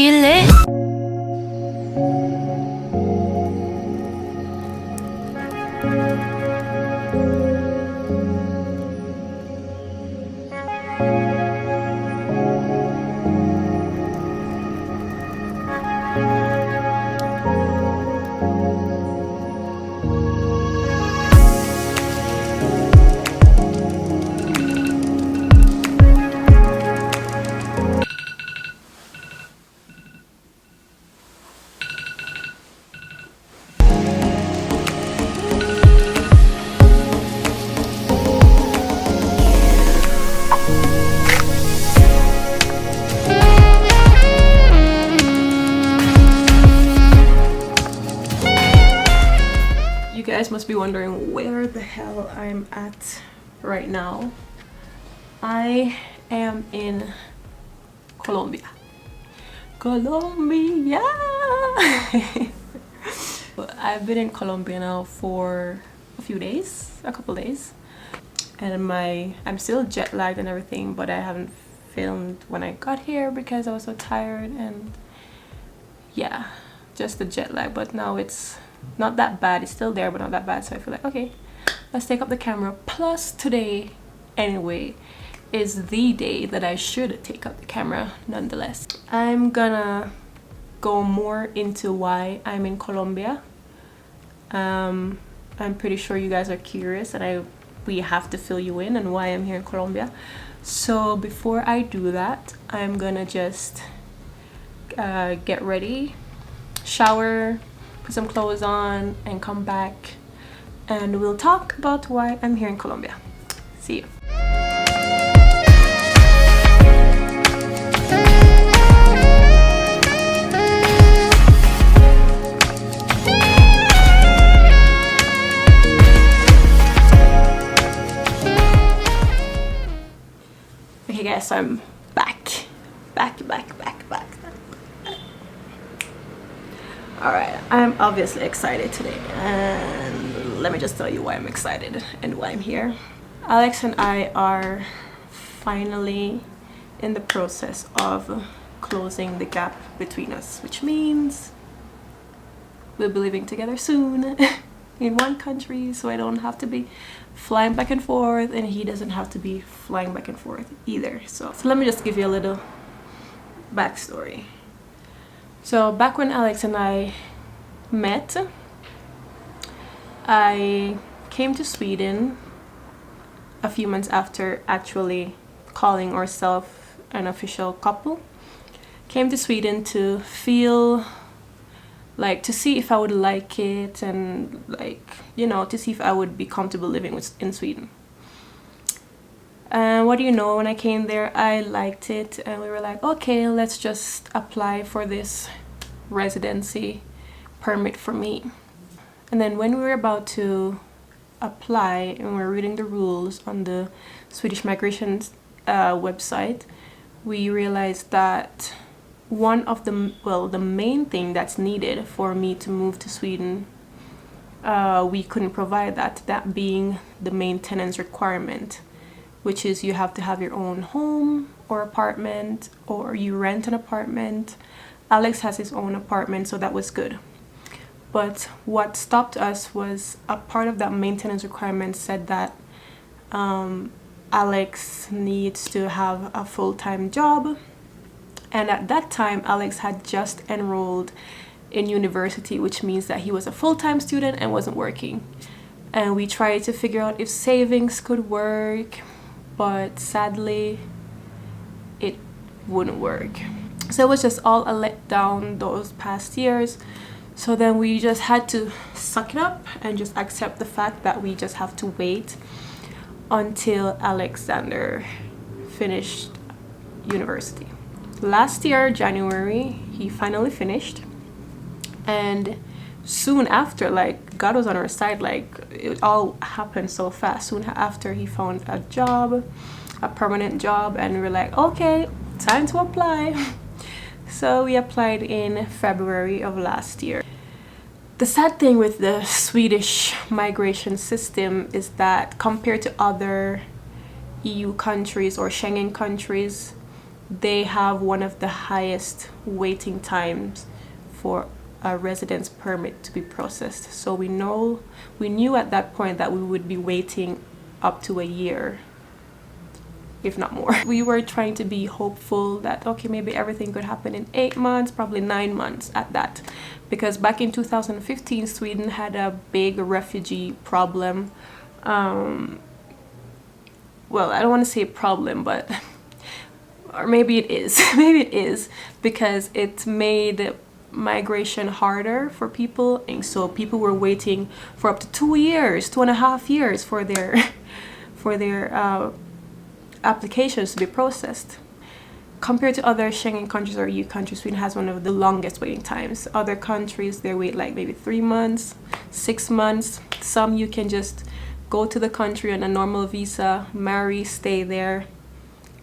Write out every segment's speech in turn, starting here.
feel it. You guys must be wondering where the hell I'm at right now. I am in Colombia. Colombia! I've been in Colombia now for a couple days. And I'm still jet lagged and everything, but I haven't filmed when I got here because I was so tired, and yeah, just the jet lag. But now it's not that bad. It's still there, but not that bad. So I feel like, okay, let's take up the camera. Plus today, anyway, is the day that I should take up the camera nonetheless. I'm gonna go more into why I'm in Colombia. I'm pretty sure you guys are curious, and we have to fill you in on why I'm here in Colombia. So before I do that, I'm gonna just get ready, shower, put some clothes on, and come back, and we'll talk about why I'm here in Colombia. See you. Okay guys, so I'm back. Alright, I'm obviously excited today, and let me just tell you why I'm excited and why I'm here. Alex and I are finally in the process of closing the gap between us, which means we'll be living together soon in one country, so I don't have to be flying back and forth, and he doesn't have to be flying back and forth either. So let me just give you a little backstory. So back when Alex and I met, I came to Sweden a few months after actually calling ourselves an official couple. Came to Sweden to feel like, to see if I would like it, and like, you know, to see if I would be comfortable living in Sweden. And what do you know, when I came there, I liked it, and we were like, okay, let's just apply for this residency permit for me. And then when we were about to apply and we were reading the rules on the Swedish migration website, we realized that one of the main thing that's needed for me to move to Sweden, we couldn't provide that being the maintenance requirement, which is you have to have your own home or apartment, or you rent an apartment. Alex has his own apartment, so that was good. But what stopped us was a part of that maintenance requirement said that Alex needs to have a full-time job. And at that time, Alex had just enrolled in university, which means that he was a full-time student and wasn't working. And we tried to figure out if savings could work, but sadly, it wouldn't work. So it was just all a letdown those past years. So then we just had to suck it up and just accept the fact that we just have to wait until Alexander finished university. Last year, January, he finally finished, and soon after, like, God was on our side. Like, it all happened so fast. Soon after, he found a job, a permanent job, and we were like, okay, time to apply. So we applied in February of last year. The sad thing with the Swedish migration system is that compared to other EU countries or Schengen countries, they have one of the highest waiting times for a residence permit to be processed. So we knew at that point that we would be waiting up to a year, if not more. We were trying to be hopeful that, okay, maybe everything could happen in 8 months, probably 9 months at that. Because back in 2015, Sweden had a big refugee problem. Well, I don't want to say problem, but, or maybe it is, maybe it is, because it made migration harder for people. And so people were waiting for up to 2 years, 2.5 years for their applications to be processed. Compared to other Schengen countries or EU countries, Sweden has one of the longest waiting times. Other countries, they wait like maybe 3 months, 6 months. Some you can just go to the country on a normal visa, marry, stay there,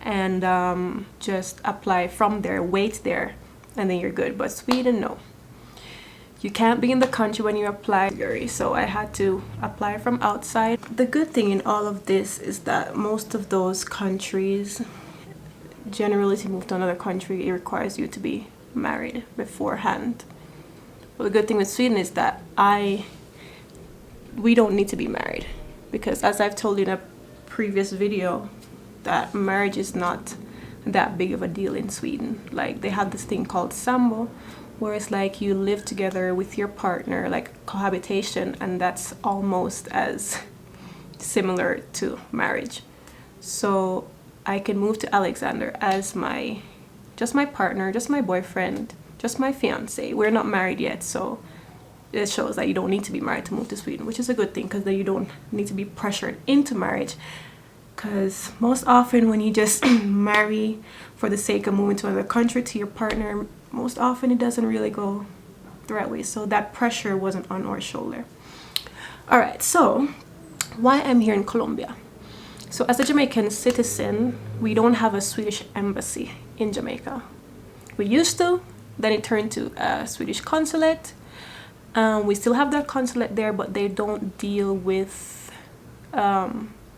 and just apply from there, wait there, and then you're good. But Sweden, no. You can't be in the country when you apply. So I had to apply from outside. The good thing in all of this is that most of those countries, generally to move to another country, it requires you to be married beforehand. But the good thing with Sweden is that we don't need to be married, because as I've told you in a previous video, that marriage is not that big of a deal in Sweden. Like, they have this thing called sambo, where it's like you live together with your partner, like cohabitation, and that's almost as similar to marriage. So I can move to Alexander as just my partner, just my boyfriend, just my fiance. We're not married yet, so it shows that you don't need to be married to move to Sweden, which is a good thing, because then you don't need to be pressured into marriage. Because most often when you just marry for the sake of moving to another country to your partner, most often it doesn't really go the right way. So that pressure wasn't on our shoulder. All right, so why I'm here in Colombia. So as a Jamaican citizen, we don't have a Swedish embassy in Jamaica. We used to, then it turned to a Swedish consulate. We still have that consulate there, but they don't deal with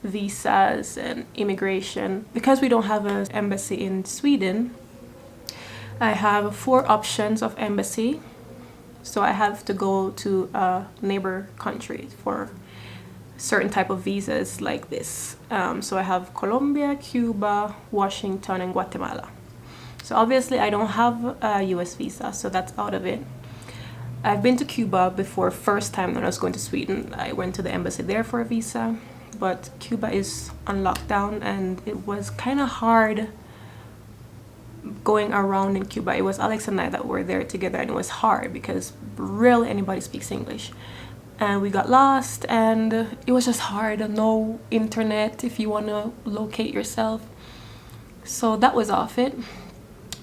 visas and immigration. Because we don't have an embassy in Sweden, I have 4 options of embassy. So I have to go to a neighbor country for certain type of visas like this. So I have Colombia, Cuba, Washington, and Guatemala. So obviously I don't have a US visa, so that's out of it. I've been to Cuba before. First time when I was going to Sweden, I went to the embassy there for a visa, but Cuba is on lockdown and it was kind of hard going around in Cuba. It was Alex and I that were there together, and it was hard because rarely anybody speaks English. And we got lost, and it was just hard. No internet if you want to locate yourself. So that was off it.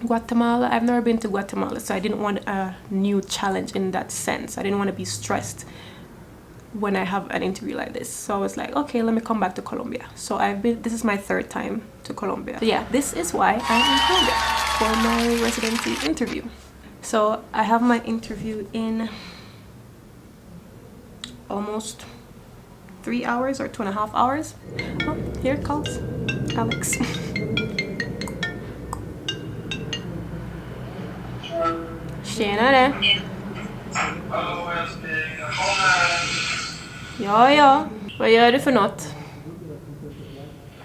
Guatemala, I've never been to Guatemala, so I didn't want a new challenge in that sense. I didn't want to be stressed when I have an interview like this. So I was like, okay, let me come back to Colombia. So this is my 3rd time to Colombia. So yeah, this is why I'm in Colombia for my residency interview. So I have my interview in almost 3 hours or 2.5 hours. Oh, here it comes Alex. Tjenare! Ja, ja. Vad gör du för något?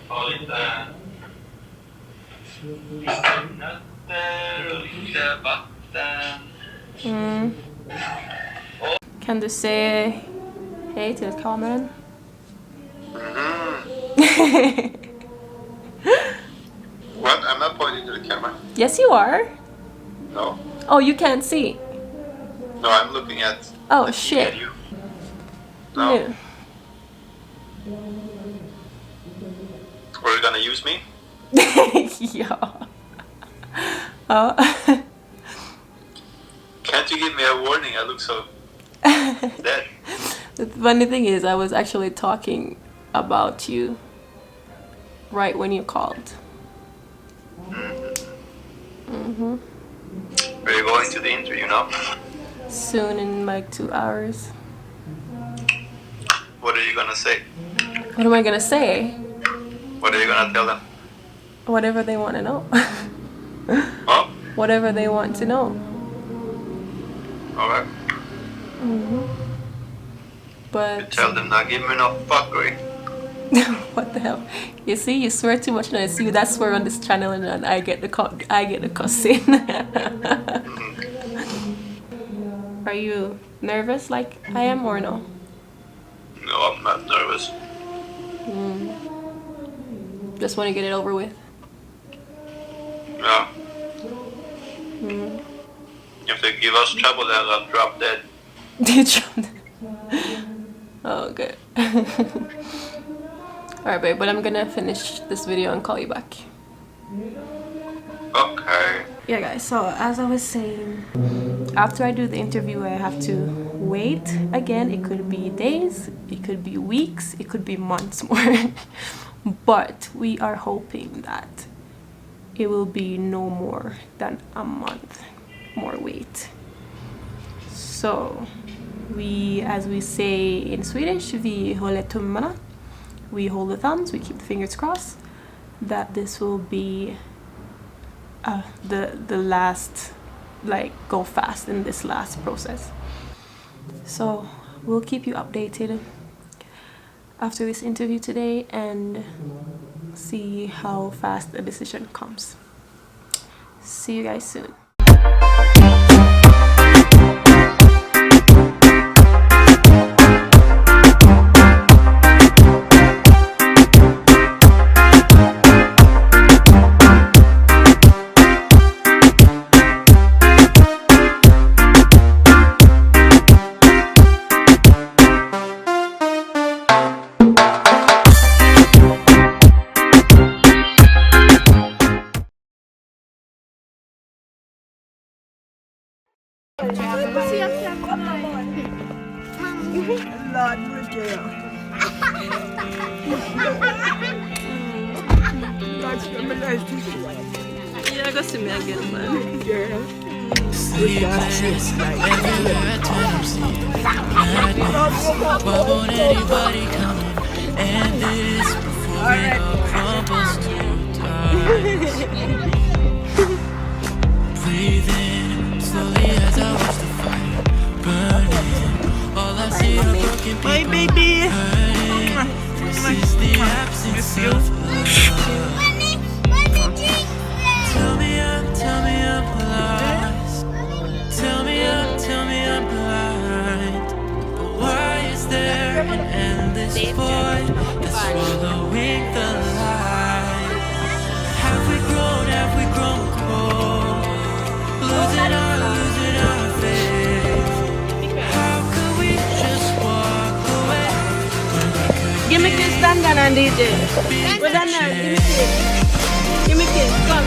Jag lite nötter och lite vatten. Mm. Kan du säga hej till kameran? What? I'm not pointing to the camera. Yes, you are. No. Oh, you can't see. No, I'm looking at. Oh, shit. You. No. No. Are you gonna use me? Ja. Oh. Can't you give me a warning? I look so dead. The funny thing is, I was actually talking about you right when you called. Mm-hmm. Are you going to the interview now? Soon, in like 2 hours. What are you gonna say? What am I gonna say? What are you gonna tell them? Whatever they want to know. Oh, Whatever they want to know. alright. But Tell them not give me no fuckery. what the hell? You see, you swear too much, and I see that swear on this channel, and then I get the cussing. Are you nervous like I am, or no? No, I'm not nervous. Just want to get it over with. Yeah. If they give us trouble, then I'll drop dead. Oh, good. Alright, babe, but I'm gonna finish this video and call you back. Okay. Yeah, guys, so as I was saying, after I do the interview, I have to wait again. It could be days, it could be weeks, it could be months more. But we are hoping that it will be no more than a month more wait. So as we say in Swedish, vi håller tummarna. We hold the thumbs, we keep the fingers crossed that this will be the last, like, go fast in this last process. So we'll keep you updated after this interview today and see how fast the decision comes. See you guys soon. Jag går till mig again, man. Why won't anybody come and this before it all crumbles to dust? Breathe in slowly as I watch the fire burning. All I see are broken people hurting. This is the absence of love. Tell me I'm lost. Tell me I'm blind. But why is there an endless void that's swallowing the light? Have we grown cold? Losing our faith. How could we just walk away when we could? Give me a kiss, stand down and DJ. Where's that now? Give me a kiss. Give me a kiss, come.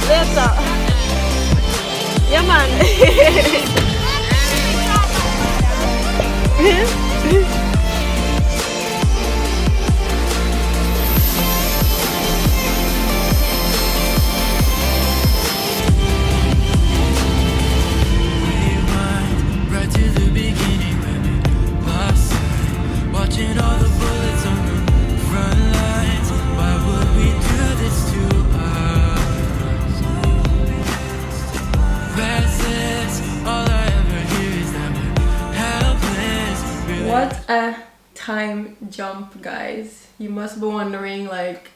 Let's go. Yeah, man. Rewind right to the beginning where we lost sight, watching all the bullets on the front lines. Why would we do this to us? Restless, all I ever hear is that we're helpless. Really. What a time jump, guys. You must be wondering, like,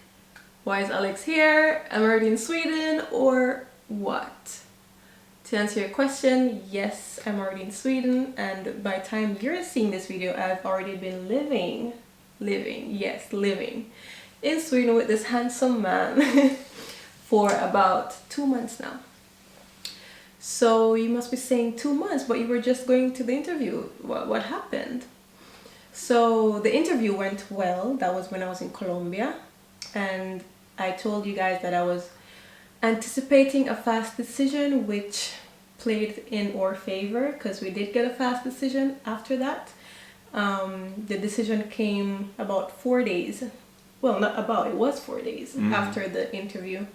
why is Alex here? I'm already in Sweden, or what? To answer your question, yes, I'm already in Sweden, and by the time you're seeing this video, I've already been living in Sweden with this handsome man for about 2 months now. So you must be saying 2 months, but you were just going to the interview. What happened? So the interview went well. That was when I was in Colombia, and I told you guys that I was anticipating a fast decision, which played in our favor because we did get a fast decision after that. The decision came about 4 days. Well, not about, it was 4 days after the interview.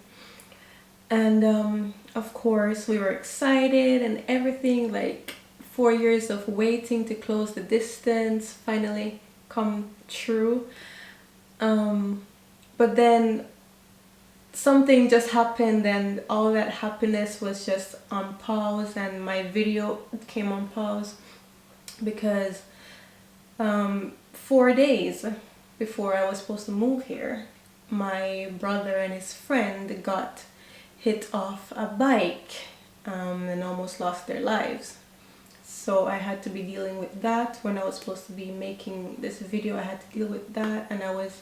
And of course we were excited and everything, like 4 years of waiting to close the distance finally come true. But then something just happened and all that happiness was just on pause, and my video came on pause because 4 days before I was supposed to move here, my brother and his friend got hit off a bike and almost lost their lives. So I had to be dealing with that. When I was supposed to be making this video, I had to deal with that, and I was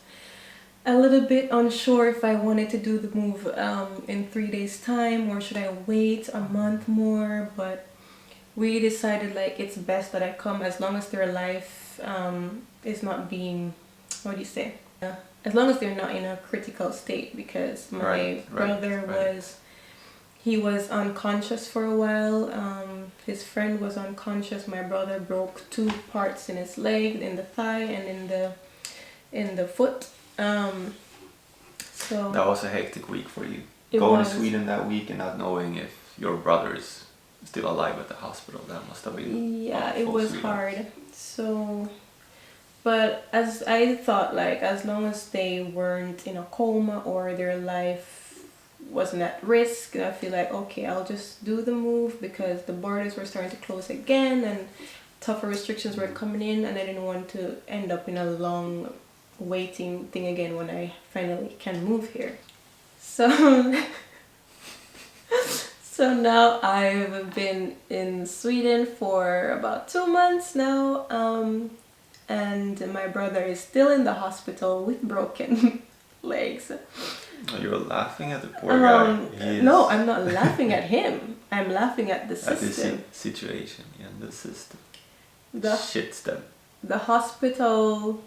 a little bit unsure if I wanted to do the move in 3 days time, or should I wait a month more. But we decided like it's best that I come, as long as their life is not being, what do you say, as long as they're not in a critical state, because my brother was unconscious for a while. His friend was unconscious. My brother broke 2 parts in his leg, in the thigh and in the foot. So that was a hectic week for you. It Going was. to Sweden that week and not knowing if your brother is still alive at the hospital. That must have been it was Sweden. hard. So, but as I thought, like as long as they weren't in a coma or their life wasn't at risk, I feel like okay, I'll just do the move, because the borders were starting to close again and tougher restrictions were coming in, and I didn't want to end up in a long waiting thing again when I finally can move here. So so now I've been in Sweden for about 2 months now, and my brother is still in the hospital with broken legs. You're laughing at the poor guy. No, I'm not laughing at him. I'm laughing at the system. At the situation, yeah, the system. The Shitstem. The hospital,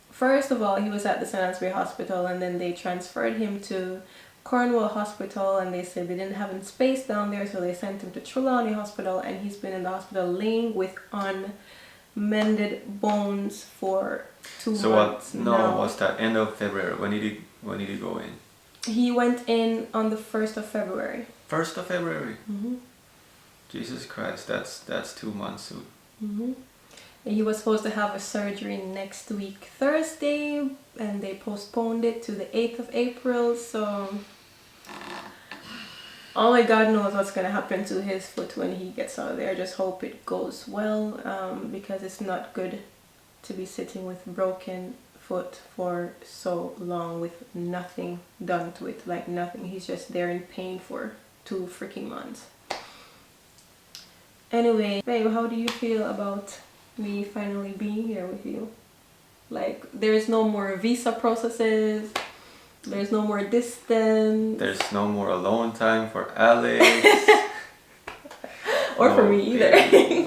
first of all, he was at the St. Ansbury Hospital, and then they transferred him to Cornwall Hospital, and they said they didn't have any space down there, so they sent him to Trelawney Hospital, and he's been in the hospital laying with unmended bones for 2 months now. No, was that end of February? When did he go in? He went in on the 1st of February. 1st of February? Mm-hmm. Jesus Christ, that's 2 months soon. Mm-hmm. He was supposed to have a surgery next week Thursday, and they postponed it to the 8th of April, so only God knows what's going to happen to his foot when he gets out of there. I just hope it goes well, because it's not good to be sitting with broken foot for so long with nothing done to it, like nothing. He's just there in pain for 2 freaking months. Anyway, babe, how do you feel about me finally being here with you? Like, there's no more visa processes, there's no more distance. There's no more alone time for Alex. Or for me either.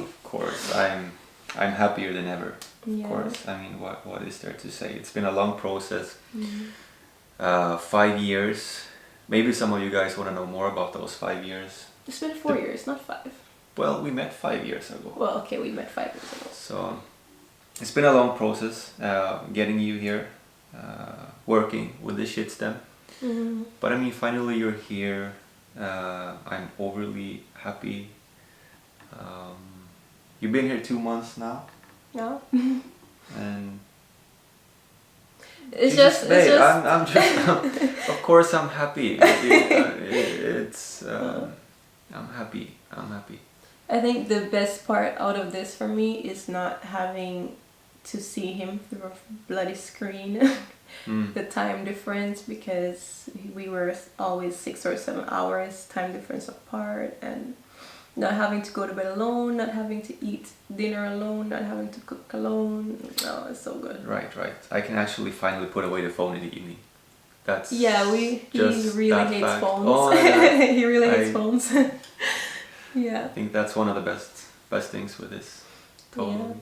Of course, I'm happier than ever. Yeah. Of course, I mean, what is there to say? It's been a long process. Mm-hmm. 5 years. Maybe some of you guys want to know more about those 5 years. It's been 4 years, not 5. Well, we met 5 years ago. Well, okay, we met 5 years ago. So it's been a long process getting you here, working with the shitstem. Mm-hmm. But I mean, finally you're here. I'm overly happy. You've been here 2 months now, Yeah. and It's Jesus, just, babe, it's just... I'm just. Of course, I'm happy. I'm happy. I'm happy. I think the best part out of this for me is not having to see him through a bloody screen. The time difference, because we were always 6 or 7 hours time difference apart, and not having to go to bed alone, not having to eat dinner alone, not having to cook alone. Oh, it's so good. Right. I can actually finally put away the phone in the evening. That's He really that hates fact. phones. Oh, yeah. He really hates phones. Yeah. I think that's one of the best things with this. Totally.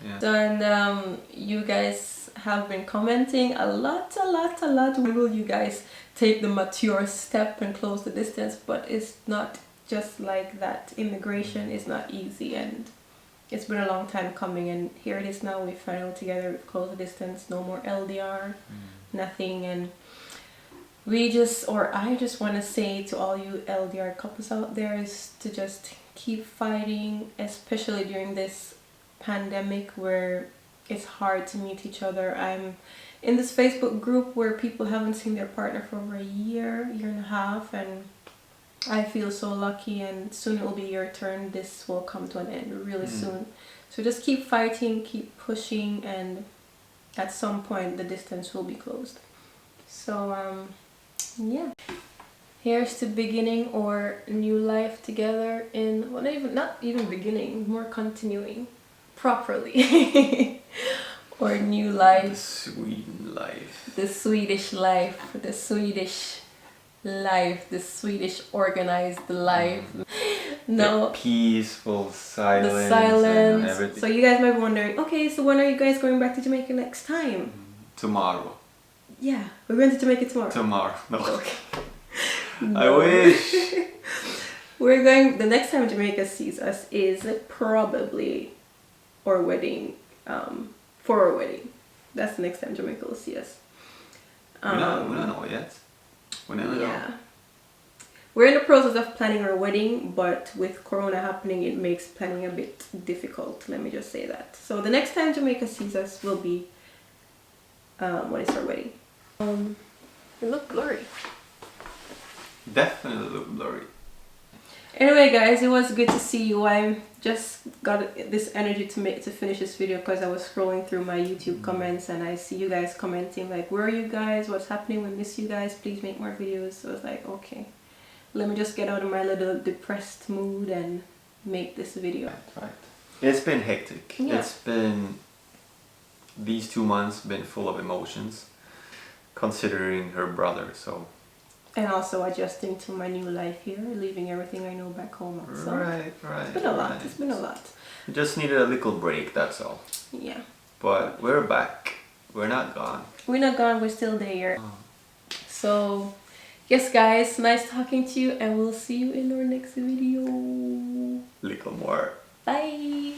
Yeah. And you guys have been commenting a lot. Will you guys take the mature step and close the distance? But it's not just like that. Immigration is not easy, and it's been a long time coming, and here it is now. We finally together, we've closed the distance. No more LDR, nothing. And I just want to say to all you LDR couples out there is to just keep fighting, especially during this pandemic where it's hard to meet each other. I'm in this Facebook group where people haven't seen their partner for over a year and a half, and I feel so lucky, and soon it will be your turn. This will come to an end really soon. So just keep fighting, keep pushing, and at some point the distance will be closed. So yeah. Here's to beginning or new life together in, well, not even beginning, more continuing properly. Or new life. The Sweden life. The Swedish life. The Swedish life. The Swedish organized life. No. The peaceful silence. The silence. And everything. So you guys might be wondering, okay, so when are you guys going back to Jamaica next time? Tomorrow. Yeah, we're going to Jamaica tomorrow. Tomorrow. No. Okay. I wish. We're going, the next time Jamaica sees us is probably our wedding, for our wedding. That's the next time Jamaica will see us. We don't know yet. We never know. Yeah. We're in the process of planning our wedding, but with Corona happening, it makes planning a bit difficult. Let me just say that. So the next time Jamaica sees us will be, when is our wedding? It look blurry. Definitely look blurry. Anyway guys, it was good to see you. I just got this energy to finish this video because I was scrolling through my YouTube comments and I see you guys commenting like, where are you guys, what's happening, we miss you guys, please make more videos. So I was like, okay, let me just get out of my little depressed mood and make this video. Right. It's been hectic. Yeah. It's been, these 2 months been full of emotions considering her brother, so. And also adjusting to my new life here, leaving everything I know back home. So Right. it's been a lot. It's been a lot. We just needed a little break, that's all. Yeah. But we're back. We're not gone. We're not gone, we're still there. So yes guys, nice talking to you, and we'll see you in our next video. Little more. Bye.